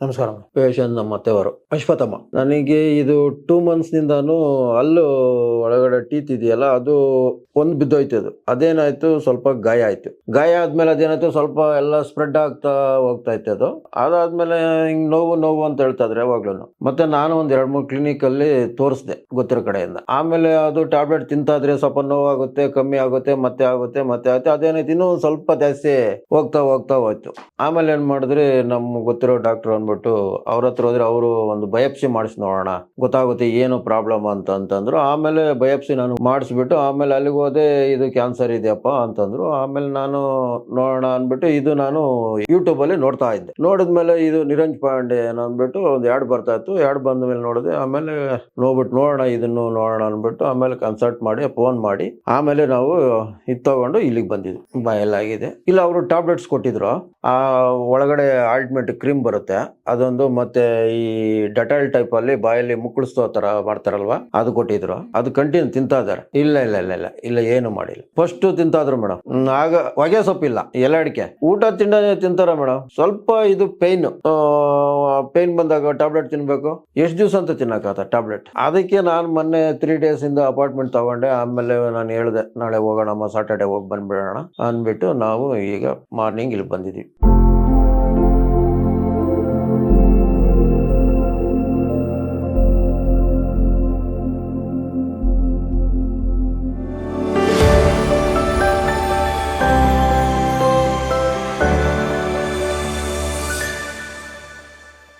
ನಮಸ್ಕಾರ. ಪೇಷಂಟ್ ನಮ್ಮ ಅತ್ತೆಯವರು ಅಶ್ವಥಮ್ಮ. ನನಗೆ ಇದು 2 months ನಿಂದಾನು ಅಲ್ಲು ಒಳಗಡೆ ಟೀತ್ ಇದೆಯಲ್ಲ, ಅದು ಒಂದು ಬಿದ್ದೋಯ್ತು. ಅದೇನಾಯ್ತು, ಸ್ವಲ್ಪ ಗಾಯ ಆಯ್ತು. ಗಾಯ ಆದ್ಮೇಲೆ ಅದೇನಾಯ್ತು, ಸ್ವಲ್ಪ ಎಲ್ಲ ಸ್ಪ್ರೆಡ್ ಆಗ್ತಾ ಹೋಗ್ತಾ ಇತ್ತು. ಅದಾದ್ಮೇಲೆ ಹಿಂಗ್ ನೋವು ಅಂತ ಹೇಳ್ತಾ ಇದ್ರೆ ಯಾವಾಗ್ಲೂ. ಮತ್ತೆ ನಾನು ಒಂದ್ 2-3 ಕ್ಲಿನಿಕ್ ಅಲ್ಲಿ ತೋರಿಸ್ದೆ ಗೊತ್ತಿರೋ ಕಡೆಯಿಂದ. ಆಮೇಲೆ ಅದು ಟ್ಯಾಬ್ಲೆಟ್ ತಿಂತಾದ್ರೆ ಸ್ವಲ್ಪ ನೋವಾಗುತ್ತೆ, ಕಮ್ಮಿ ಆಗುತ್ತೆ, ಮತ್ತೆ ಆಗುತ್ತೆ. ಅದೇನಾಯ್ತು, ಇನ್ನೂ ಸ್ವಲ್ಪ ಜಾಸ್ತಿ ಹೋಗ್ತಾ ಹೋಯ್ತು. ಆಮೇಲೆ ಏನ್ ಮಾಡಿದ್ರಿ, ನಮ್ ಗೊತ್ತಿರೋ ಡಾಕ್ಟರ್ ಅಂದ್ಬಿಟ್ಟು ಅವ್ರ ಹತ್ರ ಹೋದ್ರೆ ಅವರು ಒಂದು ಬಯಾಪ್ಸಿ ಮಾಡಿಸಿ ನೋಡೋಣ, ಗೊತ್ತಾಗುತ್ತೆ ಏನು ಪ್ರಾಬ್ಲಮ್ ಅಂತಂದ್ರು. ಆಮೇಲೆ ಬಯಾಪ್ಸಿ ನಾನು ಮಾಡಿಸ್ಬಿಟ್ಟು ಆಮೇಲೆ ಅಲ್ಲಿಗೆ ಹೋದೆ. ಇದು ಕ್ಯಾನ್ಸರ್ ಇದೆಯಪ್ಪ ಅಂತಂದ್ರು. ಆಮೇಲೆ ನಾನು ನೋಡೋಣ ಅನ್ಬಿಟ್ಟು ಇದು ನಾನು ಯೂಟ್ಯೂಬ್ ಅಲ್ಲಿ ನೋಡ್ತಾ ಇದ್ದೆ. ನೋಡಿದ್ಮೇಲೆ ಇದು ನಿರಂಜ್ ಪಾಂಡೆ ಅಂದ್ಬಿಟ್ಟು ಒಂದು ಎರಡು ಬರ್ತಾ ಇತ್ತು. ಎರಡು ಬಂದ ಮೇಲೆ ನೋಡಿದೆ. ಆಮೇಲೆ ಇದನ್ನು ನೋಡೋಣ ಅನ್ಬಿಟ್ಟು ಆಮೇಲೆ ಕನ್ಸಲ್ಟ್ ಮಾಡಿ ಫೋನ್ ಮಾಡಿ ಆಮೇಲೆ ನಾವು ಇದು ತಗೊಂಡು ಇಲ್ಲಿಗೆ ಬಂದಿದ್ವಿ. ಬಾಯಲ್ಲಾಗಿದೆ. ಇಲ್ಲ, ಅವರು ಟ್ಯಾಬ್ಲೆಟ್ಸ್ ಕೊಟ್ಟಿದ್ರು. ಆ ಒಳಗಡೆ ಆಲ್ಟ್ಮೆಂಟ್ ಕ್ರೀಮ್ ಬರುತ್ತೆ, ಅದೊಂದು, ಮತ್ತೆ ಈ ಡೆಟಾಲ್ ಟೈಪ್ ಅಲ್ಲಿ ಬಾಯಲ್ಲಿ ಮುಕ್ಕಳಿಸ್ತೋ ತರ ಮಾಡ್ತಾರಲ್ವಾ, ಅದು ಕೊಟ್ಟಿದ್ರು. ಅದು ಕಂಟಿನ್ಯೂ ತಿಂತಾ ಇದಾರೆ. ಇಲ್ಲ ಏನು ಮಾಡಿಲ್ಲ. ಫಸ್ಟ್ ತಿಂತಾದ್ರು ಮೇಡಮ್. ಆಗ ಹೊಗೆ ಸೊಪ್ಪಿಲ್ಲ, ಎಲೆ ಅಡಿಕೆ ಊಟ ತಿಂತಾರ ಮೇಡಮ್. ಸ್ವಲ್ಪ ಇದು ಪೇನ್ ಬಂದಾಗ ಟ್ಯಾಬ್ಲೆಟ್ ತಿನ್ಬೇಕು. ಎಷ್ಟು ದಿವಸ ಅಂತ ತಿನ್ನಕಾತ ಟ್ಯಾಬ್ಲೆಟ್. ಅದಕ್ಕೆ ನಾನು ಮೊನ್ನೆ 3 days ಇಂದ ಅಪಾಯಿಂಟ್ಮೆಂಟ್ ತಗೊಂಡೆ. ಆಮೇಲೆ ನಾನು ಹೇಳಿದೆ, ನಾಳೆ ಹೋಗೋಣ, ಸಾಟರ್ಡೆ ಹೋಗಿ ಬಂದ್ಬಿಡೋಣ ಅಂದ್ಬಿಟ್ಟು ನಾವು ಈಗ ಮಾರ್ನಿಂಗ್ ಇಲ್ಲಿ ಬಂದಿದ್ವಿ.